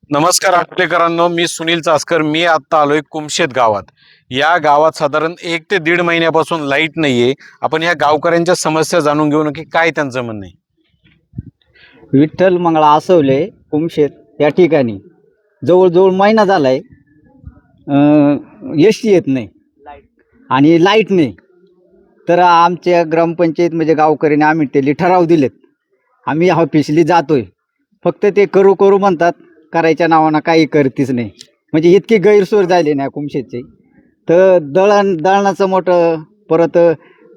नमस्कार आटलेकरांनो, मी सुनील चासकर. मी आता आलोय कुमशेत गावात. या गावात साधारण 1 ते 1.5 महिन्यापासून लाईट नाहीये. आपण या गावकऱ्यांच्या समस्या जाणून घेऊ की काय त्यांचं म्हणणं आहे. विठ्ठल मंगळा आसवले कुमशेत या ठिकाणी जवळजवळ महिना झाला आहे. एस टी येत नाही आणि लाईट नाही. तर आमच्या ग्रामपंचायत म्हणजे गावकऱ्यांनी आम्ही त्याला ठराव दिलेत. आम्ही ऑफिसली जातोय, फक्त ते करू करू म्हणतात, करायच्या नावानं काही करतीच नाही. म्हणजे इतकी गैरसोय झाली ना कुमशेतची. तर दळणाचं मोठं, परत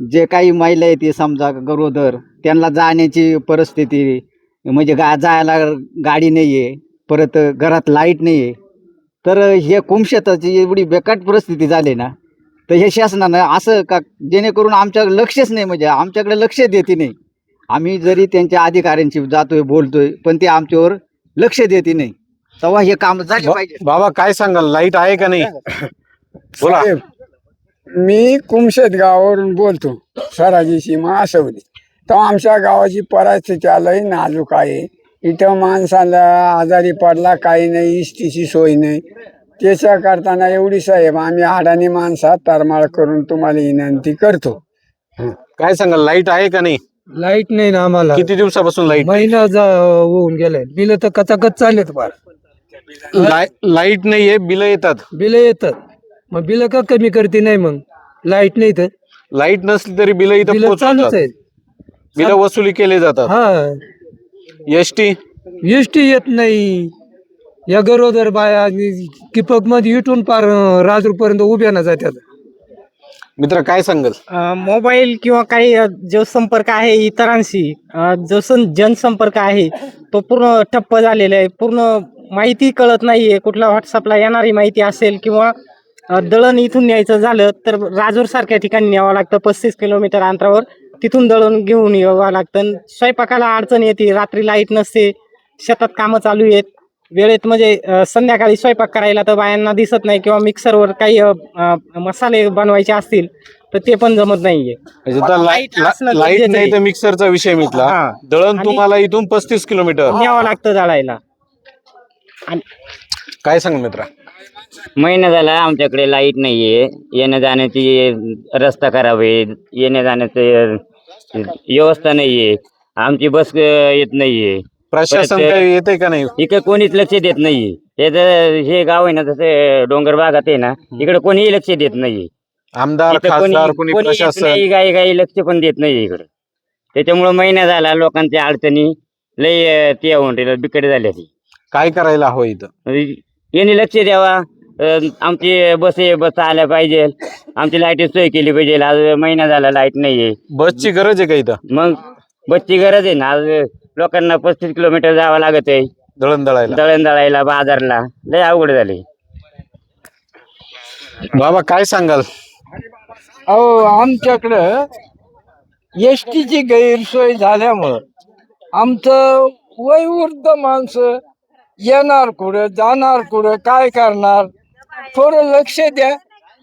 जे काही महिला आहेत ते समजा गरोदर, त्यांना जाण्याची परिस्थिती म्हणजे जायला गाडी नाही आहे, परत घरात लाईट नाही आहे. तर हे कुमशेताची एवढी बेकार परिस्थिती झाली ना, तर हे शासनानं असं का जेणेकरून आमच्याकडे लक्षच नाही, म्हणजे आमच्याकडे लक्ष देते नाही. आम्ही जरी त्यांच्या अधिकाऱ्यांशी जातोय बोलतोय, पण ते आमच्यावर लक्ष देते नाही. तेव्हा हे काम झाले पाहिजे. बाबा काय सांगाल, लाईट आहे का नाही? बोला. साहेब, मी कुमशेत गावावरून बोलतो. सराजी सीमा आसवली. तर आमच्या गावाची परिस्थिती लई नाजूक आहे. इथं माणसाला आजारी पडला काही नाही, इष्टीची सोय नाही. त्याच्या करताना एवढी साहेब आम्ही अडाणी माणसात तरमाळ करून तुम्हाला विनंती करतो. काय सांगाल, लाईट आहे का नाही? लाईट नाही ना आम्हाला. किती दिवसापासून लाईट? महिना होऊन गेलाय. बिल तर कचाकच चाललेत फार. लाईट नाहीये, बिल येतात. बिल येतात, मग बिल का कमी करते नाही? मग लाईट नाही तर लाईट नसली तरी बिल इथं बिल चालूच पोहोचतात. आहेत. बिल वसुली केले जातात. हा, एसटी एसटी येत नाही. या गरोदर बाया किपक मध्ये इटून पार राजूर पर्यंत उभ्या ना जात्यात. मित्र काय सांगाल? मोबाईल किंवा काही जो संपर्क आहे इतरांशी, जो जनसंपर्क आहे तो पूर्ण ठप्प झालेला आहे. पूर्ण माहिती कळत नाहीये. कुठल्या व्हॉट्सअपला येणारी माहिती असेल किंवा दळण इथून न्यायचं झालं तर राजूर सारख्या ठिकाणी न्यावं लागतं. 35 किलोमीटर अंतरावर तिथून दळण घेऊन यावं लागतं. स्वयंपाकाला अडचण येते, रात्री लाईट नसते, शेतात कामं चालू आहेत. वेळेत म्हणजे संध्याकाळी स्वयंपाक करायला तर बायांना दिसत नाही, किंवा मिक्सरवर काही मसाले बनवायचे असतील तर ते पण जमत नाहीये. लाईट असणं नाही गरजेचं आहे. तर मिक्सरचा विषय मिटला. हा. दळण आणि- तुम्हाला इथून 35 किलोमीटर न्यावं लागतं दळायला. काय सांग मित्रा? महिना झाला आमच्याकडे लाईट नाहीये. येण्या जाण्याची रस्ता खराब आहे, येण्या जाण्याची व्यवस्था नाहीये. आमची बस येत नाहीये. प्रशासन परत- काही येते का नाही? इकडे कोणीच लक्ष देत नाहीये. हे गाव आहे ना, जसं डोंगर भागात आहे ना, इकडे कोणीही लक्ष देत नाहीये. आमदार, इथं खासदार, कोणी कोणी येत प्रशासन? नाही, काही लक्ष पण देत नाही इकडे. त्याच्यामुळे महिना झाला लोकांच्या अडचणी लय ते होऊन बिकट झाल्या. काय करायला हवं इथं? यांनी लक्ष द्यावा. आमची बस आल्या पाहिजे, आमची लाईट सोय केली पाहिजे. आज महिना झाला लाईट नाहीये. बसची गरज आहे का इथं? मग बसची गरज आहे ना. आज लोकांना 35 किलोमीटर जावं लागत आहे दळण दळायला. दळण दळायला, बाजारला. लय अवघड झाले. बाबा काय सांगाल? अहो, आमच्याकडं एस टीची गैरसोय झाल्यामुळं आमचं वयोवृद्ध माणसं येणार कुठं, जाणार कुठं, काय करणार, थोडं लक्ष द्या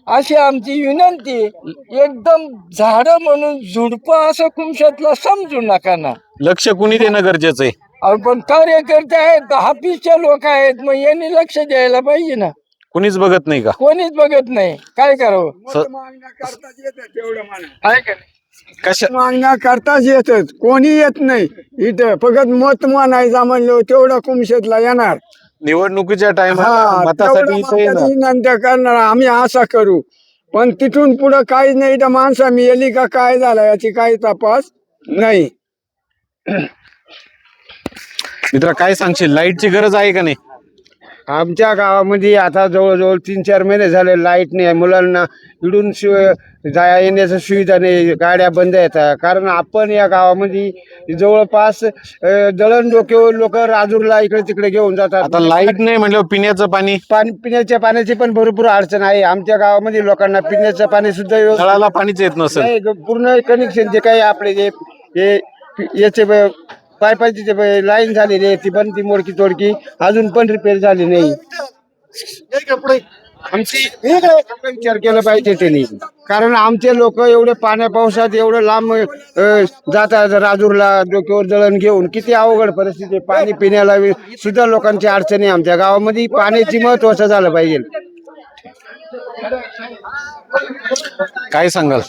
अशी आमची विनंती. एकदम झाडं म्हणून झुडपं असं कुमशातला समजू नका ना. लक्ष कुणी देणं गरजेचं आहे? अहो, पण कार्यकर्ते आहेत, ऑफिसचे लोक आहेत, मग यांनी लक्ष द्यायला पाहिजे ना. कुणीच बघत नाही का? कोणीच बघत नाही. काय करावं? कशा मागण्या करताच येतात, कोणी येत नाही. इथं फक्त मत मानायचा म्हणलं तेवढं कुमशेतला येणार. निवडणुकीच्या टाइमला हा, मतासाठी इथं येणार. विनंत्या करणार आम्ही असा करू, पण तिथून पुढं काहीच नाही. तर माणसा मिळाली का काय झालं याची काही तपास नाही. मित्र काय सांगशील, लाईटची गरज आहे का नाही? आमच्या गावामध्ये आता जवळजवळ 3-4 महिने झाले लाईट नाही आहे. मुलांना इडून जाया येण्याची सुविधा नाही, गाड्या बंद आहेत. कारण आपण या गावामध्ये जवळपास दळण डोक्यावर लोक राजूरला इकडे तिकडे घेऊन जातात. आता लाईट नाही म्हणल्यावर पिण्याचं पाणी, पिण्याच्या पाण्याची पण भरपूर अडचण आहे. आमच्या गावामध्ये लोकांना पिण्याचं पाणी सुद्धा व्यवस्थित नळाला पाणीच येत नसेल. नाही. पूर्ण कनेक्शन जे काही आपले याचे पायपाची जे लाईन झालेली आहे ती पण ती मोडकी तोडकी अजून पण रिपेअर झाली नाही. आमची विचार केला पाहिजे त्यांनी. कारण आमचे लोक एवढे पाण्या पावसात एवढं लांब जातात राजूरला डोक्यावर दळण घेऊन. किती अवघड परिस्थिती आहे. पाणी पिण्याला सुद्धा लोकांची अडचणी आहे. आमच्या गावामध्ये पाण्याची महत्वाचं झालं पाहिजे. काय सांगाल?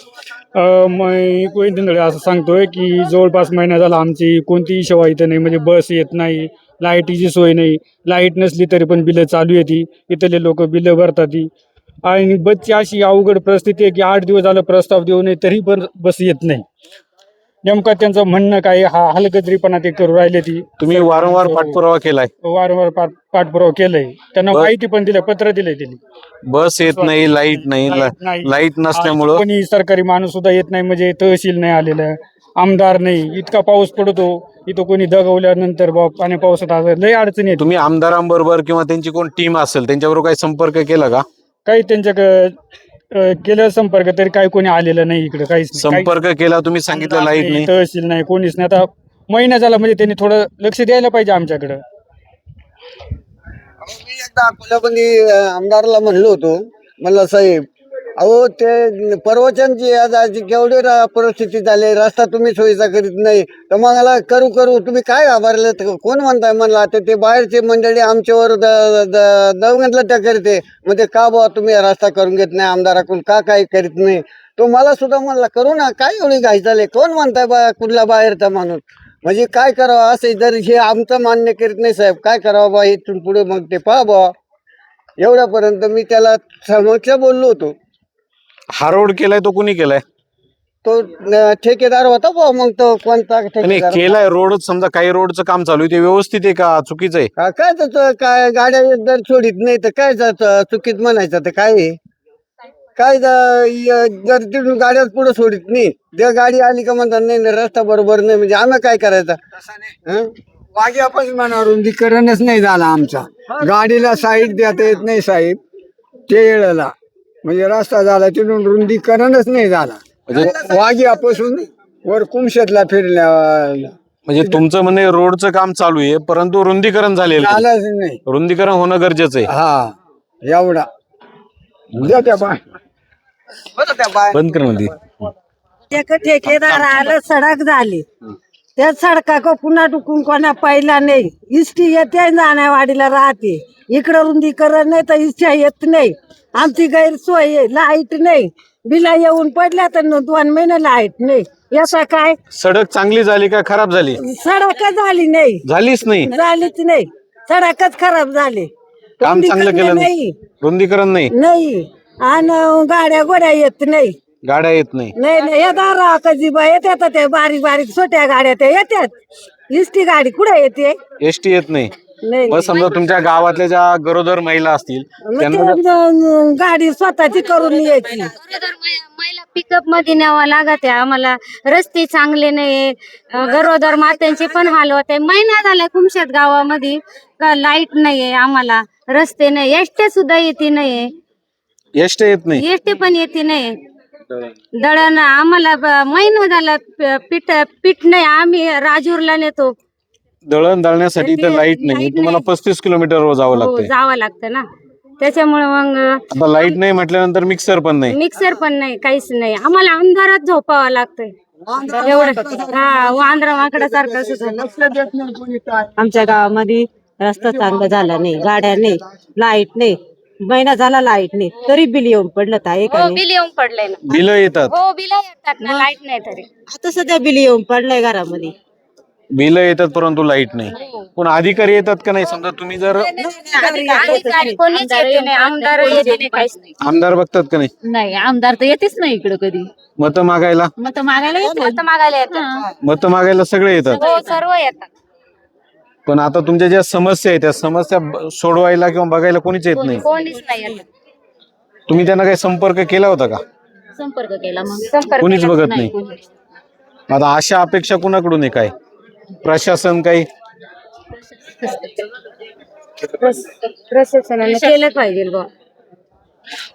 मी कोयंदळे असं सांगतोय की जवळपास महिना झाला आमची कोणतीही सेवा इथं नाही. म्हणजे बस येत नाही, लाईटीची सोय नाही. लाईट नसली तरी पण बिलं चालू येते. इथले लोक बिलं भरतात ती. आणि बसची अशी अवघड परिस्थिती आहे की 8 दिवस झालं प्रस्ताव देऊ नये तरी पण बस येत नाही. नेमकं त्यांचं म्हणणं काय, हा हलगर्जीपणा ते करू राहिले. ती तुम्ही वारंवार पाठपुरावा केलाय, वारंवार पाठपुरावा केलाय, त्यांना माहिती पण दिलं, पत्र दिलंय त्यांनी. बस येत नाही, लाईट नाही, लाईट नसल्यामुळं कोणी सरकारी माणूस सुद्धा येत नाही. म्हणजे तहसील नाही आलेलं, आमदार नाही. इतका पाऊस पडतो इथं, कोणी दगवल्यानंतर पाण्या पावसात लय अडचणी येते. तुम्ही आमदारांबरोबर किंवा त्यांची कोण टीम असेल त्यांच्याबरोबर काही संपर्क केला का? काही त्यांच्याकडे केलं संपर्क तरी काही कोणी आलेलं नाही इकडे. काहीच नाही. संपर्क केला, तुम्ही सांगितलं लाईट नाही. तहसील नाही, कोणीच नाही. आता महिना झाला, म्हणजे त्यांनी थोडं लक्ष द्यायला पाहिजे आमच्याकडं. मी एकदा अकोल्यामध्ये आमदारला म्हणलो होतो, म्हणलं साहेब अहो ते परवचनची आजाची केवढी परिस्थिती झाली, रस्ता तुम्ही सोयीचा करीत नाही तर मग मला करू तुम्ही काय घाबरले, कोण म्हणताय म्हणलं. आता ते बाहेरचे मंडळी आमच्यावर दवगंतलं त्या करते, म्हणजे का बुवा तुम्ही रस्ता करून घेत नाही, आमदाराकडून का काही करीत नाही. तो मला सुद्धा म्हणला करू ना, काय एवढी घाई झाली, कोण म्हणताय बा कुठला बाहेरचा माणूस, म्हणजे काय करावं असे. जर हे आमचं मान्य करीत नाही साहेब, काय करावं बा इथून पुढे, मग ते पहा बा. एवढ्यापर्यंत मी त्याला समक्ष बोललो होतो. हा रोड केलाय तो कुणी केलाय? तो ठेकेदार होता बा. मग तो कोणता नाही ठेकेदार केलाय रोड, समजा काही रोडचं काम चालू आहे ते व्यवस्थित आहे का चुकीचं आहे? काय त्याचं काय, गाड्या जर सोडित नाही तर काय जातं चुकीत म्हणायचं तर काय आहे? काय जर तिथून गाड्याच पुढे सोडित नाही, जर गाडी आली का म्हणतात नाही नाही रस्ता बरोबर नाही, म्हणजे आम्ही काय करायचं. वाग्यापासून म्हणा रुंदीकरणच नाही झाला आमचा. गाडीला साईड देता येत नाही साहेब, ते येळला म्हणजे रस्ता झाला तिथून रुंदीकरणच नाही झाला. वाग्यापासून वर कुमशेतला फिरल्या म्हणजे तुमचं म्हणणे रोडचं काम चालू आहे परंतु रुंदीकरण झालेलं नाही. झालंच नाही. रुंदीकरण होणं गरजेचं आहे. हा एवढा द्या त्या बाय बंद कर मध्ये. ठेकेदार आलं, सडक झाली, त्या सडका को पुन्हा टुकून कोणा पाहिला नाही. इष्टी येते जाण्यावाडीला राहते, इकडं रुंदीकरण नाही तर इच्छा येत नाही. आमची गैरसोय आहे, लाईट नाही, बिला येऊन पडल्या तर 2 महिने लाईट नाही. याचा काय, सडक चांगली झाली का खराब झाली? सडक झाली नाही, झालीच नाही, झालीच नाही, सडकच खराब झाली. काम चांगलं केलं नाही, रुंदीकरण नाही, नाही. आणि गाड्या गोड्या येत नाही, गाड्या येत नाही. नाही या दारा कधी बा येतात ते बारीक बारीक छोट्या गाड्या त्या येतात. इष्टी गाडी कुठे येते? एसटी येत नाही. नाही, बस समजा तुमच्या गावातल्या ज्या गरोदर महिला असतील मग त्यांना ते गाडी स्वतःची करून यायची. महिला पिकअप मध्ये न्यावं लागत आहे आम्हाला. रस्ते चांगले नाही, गरोदर मात्यांचे पण हाल होते. महिना झाला कुमशेत गावामध्ये लाईट नाहीये, आम्हाला रस्ते नाही, एसटी सुद्धा येते नाही, एसटी येत नाही, एसटी पण येते नाही. दळण आम्हाला महिना झाला पीठ नाही, आम्ही राजूरला नेतो. दळण दळण्यासाठी इथं लाईट नाही. तुम्हाला 35 किलोमीटर जावं लागतंय. जावं लागतं ना, त्याच्यामुळे मग आता लाईट नाही म्हटल्यानंतर मिक्सर पण नाही, मिक्सर पण नाही, काहीच नाही. आम्हाला अंधारात झोपावं लागतंय एवढं. हा वांद्रा माकडा सारखं सुद्धा. आमच्या गावामध्ये रस्ता चांगला झाला नाही, गाड्या नाही, लाईट नाही. महिना झाला लाईट नाही, तरी बिल येऊन पडलं तर आहे का नाही? बिल येऊन पडलंय ना. बिलं येतात, हो बिल येतात ना, लाईट नाही तरी. आता सध्या बिल येऊन पडलंय घरामध्ये. बिलं येतात परंतु लाईट नाही. पण अधिकारी येतात का नाही? समजा तुम्ही जर अधिकारी कोणीच येते नाही, आमदार येते नाही, काहीच नाही. आमदार बघतात का नाही? नाही, आमदार तर येतेच नाही इकडं कधी. मतं मागायला, मग मागायला मतं मागायला येतात. मतं मागायला सगळे येतात. हो सर्व येतात. पण आता तुमच्या ज्या समस्या आहेत त्या समस्या सोडवायला किंवा बघायला कोणीच येत नाही. कोणीच नाही येत. तुम्ही त्यांना काही संपर्क केला होता का? संपर्क केला मग संपर्क कोणीच केला. बघत नाही. आता अशा अपेक्षा कुणाकडून आहे? काय प्रशासन काही प्रशासनाने केलं पाहिजे बुवा.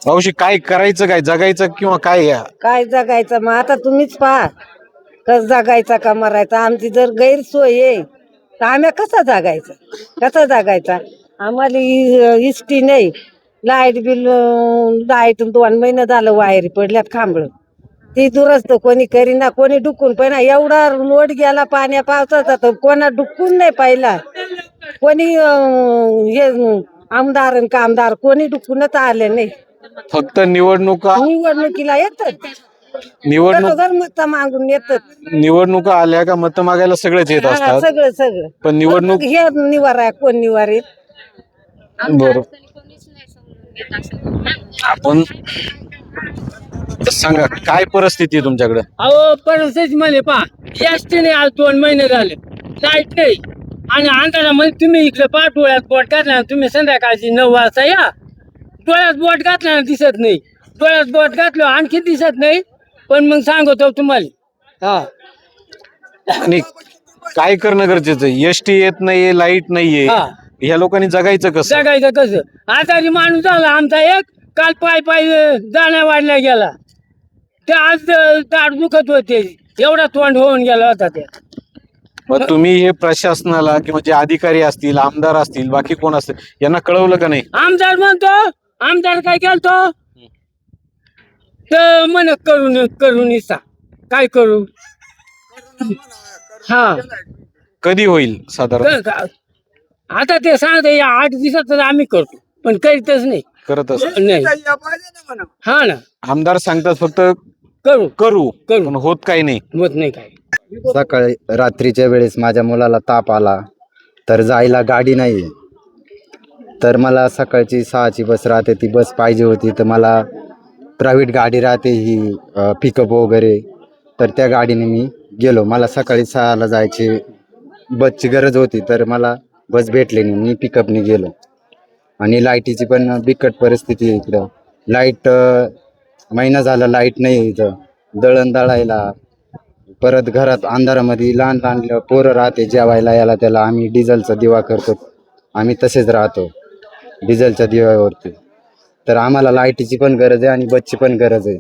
मावशी काय करायचं, काय जगायचं किंवा काय? काय जगायचं मग आता तुम्हीच पहा, कस जगायचा का मरायचा. आमची जर गैरसोय आहे तर आम्ही कसा जगायचा, कसा जगायचा. आम्हाला इष्टी नाही, लाईट बिल लाईट 2 महिने झालं वायरी पडल्यात खांबळ ती दुरुस्त कोणी करीना कोणी डुकून पण एवढा लोट गेला पाण्या पावसाचा तर कोणा डुकून नाही पाहिला कोणी हे आमदार आणि कामदार कोणी डुकूनच आले नाही फक्त निवडणुकीला येतात बरोबर मत मागून येतात निवडणुका आल्या का मत मागायला सगळेच येत हा, असतात, सगळं पण निवडणूक हे निवारा कोण निवारेत बरोबर. आपण सांगा काय परिस्थिती आहे तुमच्याकडे? अहो परिस्थिती मध्ये पहा एसटी नाही आज 2 महिने झाले लाईट नाही आणि अंधारामध्ये तुम्ही इकडे पहा डोळ्यात बोट घातला तुम्ही संध्याकाळची 9 वाजता या डोळ्यात बोट घातला दिसत नाही डोळ्यात बोट घातलं आणखी दिसत नाही पण मग सांगतो तुम्हाला हा आणि काय करणं गरजेचं आहे? एसटी येत नाहीये, लाईट नाहीये, हा. ह्या लोकांनी जगायचं कसं? जगायचं कसं आजारी माणूस झाला आमचा एक काल पाय जाण्या वाढल्या गेला ते आज दाढ दुखत होते एवढा तोंड होऊन गेला होता ते मग तुम्ही हे प्रशासनाला किंवा जे अधिकारी असतील, आमदार असतील, बाकी कोण असतील यांना कळवलं का नाही? आमदार म्हणतो आमदार काय केलतो तर म्हण करून इसा काय करू हा कधी होईल साधारण? आता ते सांगते या 8 दिवसात आम्ही करतो पण करीतच नाही करत असत नाही हा ना आमदार सांगतात फक्त करू करू पण होत काही नाही. होत नाही काय सकाळी रात्रीच्या वेळेस माझ्या मुलाला ताप आला तर जायला गाडी नाही तर मला सकाळची 6ची बस राहते ती बस पाहिजे होती तर मला प्रायव्हेट गाडी राहते ही पिकअप वगैरे तर त्या गाडीने मी गेलो. मला सकाळी 6ला जायची बसची गरज होती तर मला बस भेटली नाही मी पिकअपने गेलो. आणि लाईटीची पण बिकट परिस्थिती आहे इकडं लाईट महिना झाला लाईट नाही इथं दळण दळायला परत घरात अंधारामध्ये लहान लहान पोरं राहते जेवायला याला त्याला आम्ही डिझेलचा दिवा करतो आम्ही तसेच राहतो डिझेलच्या दिव्यावरती तर आम्हाला लाईटीची पण गरज आहे आणि बसची पण गरज आहे.